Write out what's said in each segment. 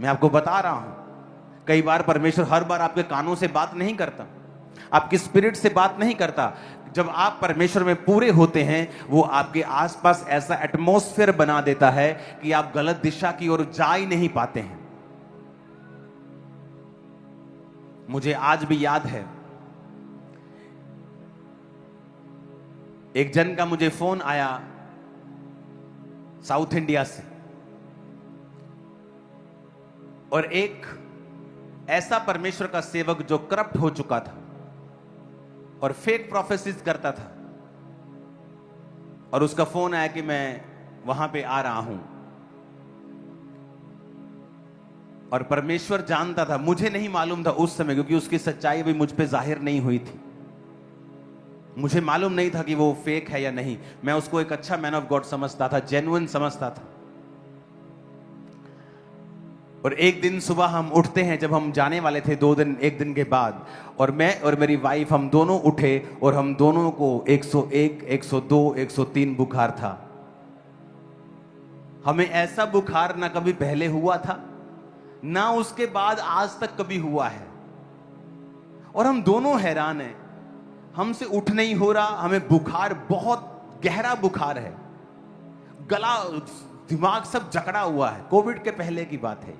मैं आपको बता रहा हूं, कई बार परमेश्वर हर बार आपके कानों से बात नहीं करता, आपकी स्पिरिट से बात नहीं करता। जब आप परमेश्वर में पूरे होते हैं, वो आपके आसपास ऐसा एटमॉस्फेयर बना देता है कि आप गलत दिशा की ओर जा ही नहीं पाते हैं। मुझे आज भी याद है, एक जन का मुझे फोन आया साउथ इंडिया से, और एक ऐसा परमेश्वर का सेवक जो करप्ट हो चुका था और फेक प्रोफेसीज करता था, और उसका फोन आया कि मैं वहां पे आ रहा हूं। और परमेश्वर जानता था, मुझे नहीं मालूम था उस समय, क्योंकि उसकी सच्चाई भी मुझ पे जाहिर नहीं हुई थी। मुझे मालूम नहीं था कि वो फेक है या नहीं। मैं उसको एक अच्छा मैन ऑफ गॉड समझता था, जेन्युइन समझता था। और एक दिन सुबह हम उठते हैं, जब हम जाने वाले थे एक दिन के बाद, और मैं और मेरी वाइफ हम दोनों उठे, और हम दोनों को 101, 102, 103 बुखार था। हमें ऐसा बुखार ना कभी पहले हुआ था, ना उसके बाद आज तक कभी हुआ है। और हम दोनों हैरान हैं, हमसे उठ नहीं हो रहा, हमें बुखार, बहुत गहरा बुखार है, गला दिमाग सब जकड़ा हुआ है। कोविड के पहले की बात है।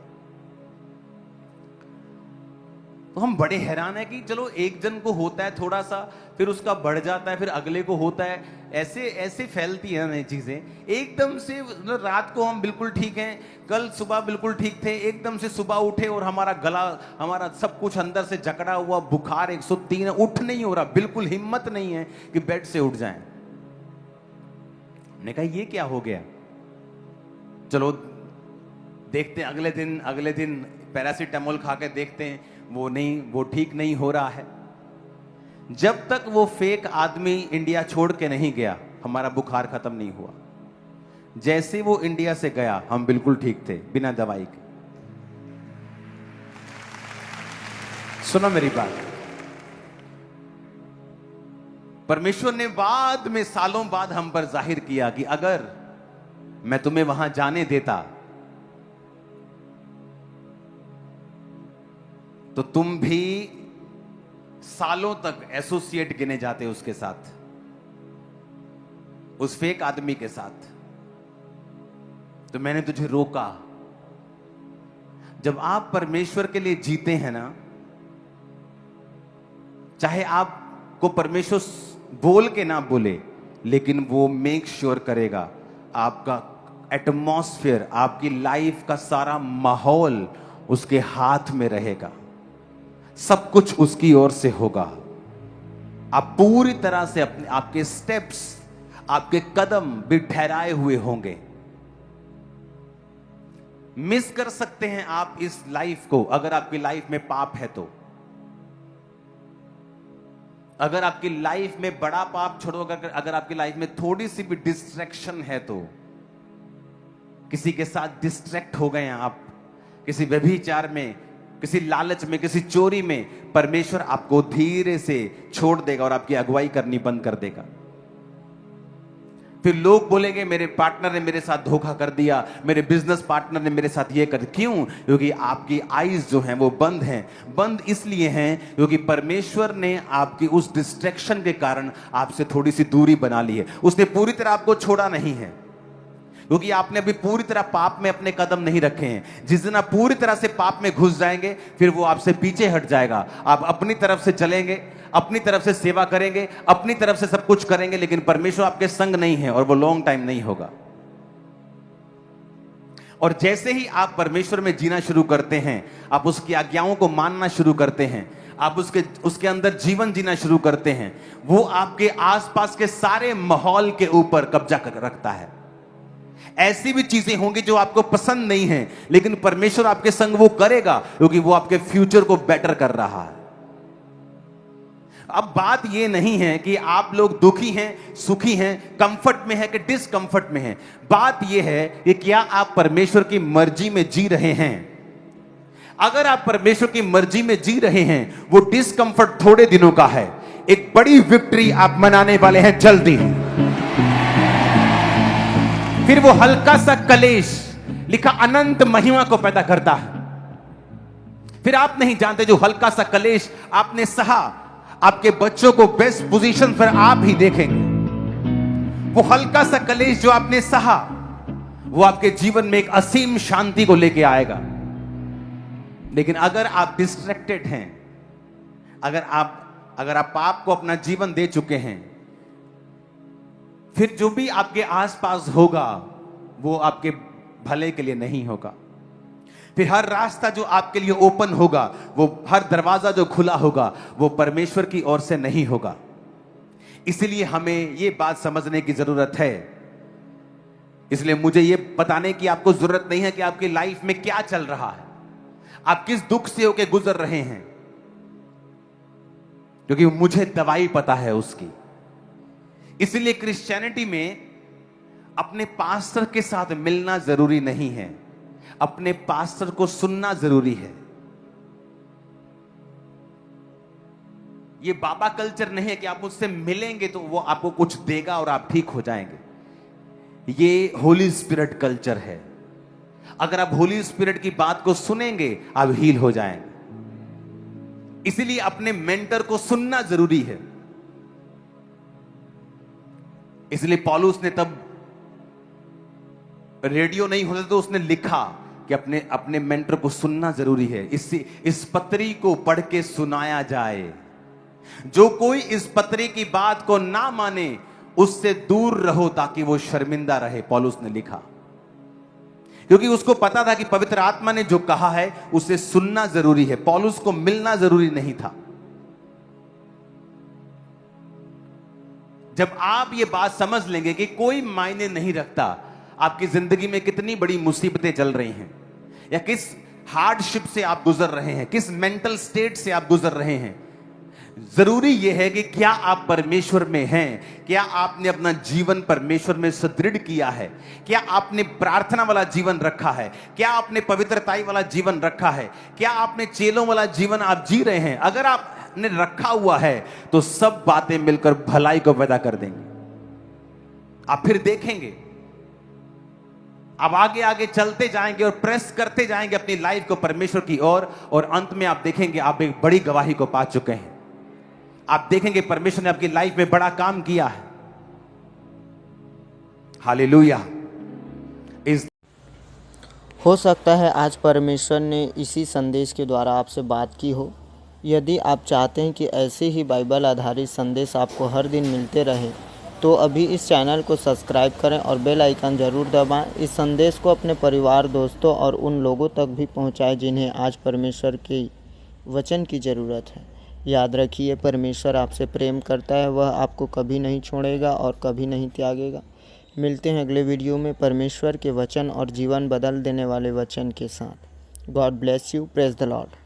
तो हम बड़े हैरान है कि चलो एक जन को होता है थोड़ा सा, फिर उसका बढ़ जाता है, फिर अगले को होता है, ऐसे ऐसे फैलती है नई चीजें। एकदम से रात को हम बिल्कुल ठीक हैं, कल सुबह बिल्कुल ठीक थे, एकदम से सुबह उठे और हमारा गला, हमारा सब कुछ अंदर से जकड़ा हुआ, बुखार 103 है, उठ नहीं हो रहा, बिल्कुल हिम्मत नहीं है कि बेड से उठ जाएं। हमने कहा ये क्या हो गया, चलो देखते हैं। अगले दिन पैरासीटामोल खा के देखते हैं, वो ठीक नहीं हो रहा है। जब तक वो फेक आदमी इंडिया छोड़ के नहीं गया, हमारा बुखार खत्म नहीं हुआ। जैसे वो इंडिया से गया, हम बिल्कुल ठीक थे, बिना दवाई के। सुनो मेरी बात, परमेश्वर ने बाद में, सालों बाद हम पर जाहिर किया कि अगर मैं तुम्हें वहां जाने देता तो तुम भी सालों तक एसोसिएट गिने जाते उसके साथ, उस फेक आदमी के साथ। तो मैंने तुझे रोका। जब आप परमेश्वर के लिए जीते हैं ना, चाहे आपको परमेश्वर बोल के ना बोले, लेकिन वो मेक श्योर करेगा आपका एटमॉस्फेयर, आपकी लाइफ का सारा माहौल उसके हाथ में रहेगा, सब कुछ उसकी ओर से होगा। आप पूरी तरह से आपके स्टेप्स, आपके कदम भी ठहराए हुए होंगे। मिस कर सकते हैं आप इस लाइफ को, अगर आपकी लाइफ में पाप है तो। अगर आपकी लाइफ में बड़ा पाप छोड़ो, अगर आपकी लाइफ में थोड़ी सी भी डिस्ट्रैक्शन है तो, किसी के साथ डिस्ट्रैक्ट हो गए हैं आप, किसी व्यभिचार में, किसी लालच में, किसी चोरी में, परमेश्वर आपको धीरे से छोड़ देगा और आपकी अगुवाई करनी बंद कर देगा। फिर लोग बोलेंगे मेरे पार्टनर ने मेरे साथ धोखा कर दिया, मेरे बिजनेस पार्टनर ने मेरे साथ ये कर। क्यों? क्योंकि आपकी आईज जो हैं वो बंद हैं। बंद इसलिए हैं क्योंकि परमेश्वर ने आपकी उस डिस्ट्रैक्शन के कारण आपसे थोड़ी सी दूरी बना ली है। उसने पूरी तरह आपको छोड़ा नहीं है, क्योंकि आपने अभी पूरी तरह पाप में अपने कदम नहीं रखे हैं। जिस दिन आप पूरी तरह से पाप में घुस जाएंगे, फिर वो आपसे पीछे हट जाएगा। आप अपनी तरफ से चलेंगे, अपनी तरफ से सेवा करेंगे, अपनी तरफ से सब कुछ करेंगे, लेकिन परमेश्वर आपके संग नहीं है और वो लॉन्ग टाइम नहीं होगा। और जैसे ही आप परमेश्वर में जीना शुरू करते हैं, आप उसकी आज्ञाओं को मानना शुरू करते हैं, आप उसके अंदर जीवन जीना शुरू करते हैं, वो आपके आसपास के सारे माहौल के ऊपर कब्जा रखता है। ऐसी भी चीजें होंगी जो आपको पसंद नहीं है, लेकिन परमेश्वर आपके संग वो करेगा, क्योंकि वो आपके फ्यूचर को बेटर कर रहा है। अब बात ये नहीं है कि आप लोग दुखी हैं, सुखी हैं, कंफर्ट में हैं कि डिसकंफर्ट में हैं। बात ये है कि क्या आप परमेश्वर की मर्जी में जी रहे हैं। अगर आप परमेश्वर की मर्जी में जी रहे हैं, वो डिसकंफर्ट थोड़े दिनों का है, एक बड़ी विक्ट्री आप मनाने वाले हैं जल्दी। फिर वो हल्का सा कलेश लिखा अनंत महिमा को पैदा करता है। फिर आप नहीं जानते जो हल्का सा कलेश आपने सहा, आपके बच्चों को बेस्ट पोजीशन पर आप ही देखेंगे। वो हल्का सा कलेश जो आपने सहा, वो आपके जीवन में एक असीम शांति को लेके आएगा। लेकिन अगर आप डिस्ट्रैक्टेड हैं, अगर आप पाप को अपना जीवन दे चुके हैं, फिर जो भी आपके आसपास होगा वो आपके भले के लिए नहीं होगा। फिर हर रास्ता जो आपके लिए ओपन होगा, वो हर दरवाजा जो खुला होगा, वो परमेश्वर की ओर से नहीं होगा। इसलिए हमें यह बात समझने की जरूरत है। इसलिए मुझे यह बताने की आपको जरूरत नहीं है कि आपकी लाइफ में क्या चल रहा है, आप किस दुख से होकर गुजर रहे हैं, क्योंकि मुझे दवाई पता है उसकी। इसलिए क्रिश्चियनिटी में अपने पास्टर के साथ मिलना जरूरी नहीं है, अपने पास्टर को सुनना जरूरी है। ये बाबा कल्चर नहीं है कि आप उससे मिलेंगे तो वो आपको कुछ देगा और आप ठीक हो जाएंगे। ये होली स्पिरिट कल्चर है। अगर आप होली स्पिरिट की बात को सुनेंगे आप हील हो जाएंगे। इसीलिए अपने मेंटर को सुनना जरूरी है। इसलिए पौलुस ने तब रेडियो नहीं होता तो उसने लिखा कि अपने मेंटर को सुनना जरूरी है। इस पत्री को पढ़ के सुनाया जाए। जो कोई इस पत्री की बात को ना माने उससे दूर रहो ताकि वो शर्मिंदा रहे, पौलुस ने लिखा। क्योंकि उसको पता था कि पवित्र आत्मा ने जो कहा है उसे सुनना जरूरी है, पौलुस को मिलना जरूरी नहीं था। जब आप ये बात समझ लेंगे कि कोई मायने नहीं रखता आपकी जिंदगी में कितनी बड़ी मुसीबतें चल रही हैं या किस हार्डशिप से आप गुजर रहे हैं, किस मेंटल स्टेट से आप गुजर रहे हैं, जरूरी यह है कि क्या आप परमेश्वर में हैं, क्या आपने अपना जीवन परमेश्वर में सुदृढ़ किया है, क्या आपने प्रार्थना वाला जीवन रखा है, क्या आपने पवित्रताई वाला जीवन रखा है, क्या आपने चेलों वाला जीवन आप जी रहे हैं। अगर आपने रखा हुआ है तो सब बातें मिलकर भलाई को पैदा कर देंगे। आप फिर देखेंगे, आप आगे आगे चलते जाएंगे और प्रेस करते जाएंगे अपनी लाइफ को परमेश्वर की ओर, और अंत में आप देखेंगे आप एक बड़ी गवाही को पा चुके हैं। आप देखेंगे परमेश्वर ने आपकी लाइफ में बड़ा काम किया है। हालेलुया। हो सकता है आज परमेश्वर ने इसी संदेश के द्वारा आपसे बात की हो। यदि आप चाहते हैं कि ऐसे ही बाइबल आधारित संदेश आपको हर दिन मिलते रहे तो अभी इस चैनल को सब्सक्राइब करें और बेल आइकन ज़रूर दबाएं। इस संदेश को अपने परिवार, दोस्तों और उन लोगों तक भी पहुंचाएं जिन्हें आज परमेश्वर के वचन की ज़रूरत है। याद रखिए, परमेश्वर आपसे प्रेम करता है, वह आपको कभी नहीं छोड़ेगा और कभी नहीं त्यागेगा। मिलते हैं अगले वीडियो में परमेश्वर के वचन और जीवन बदल देने वाले वचन के साथ। God bless you. Praise the Lord.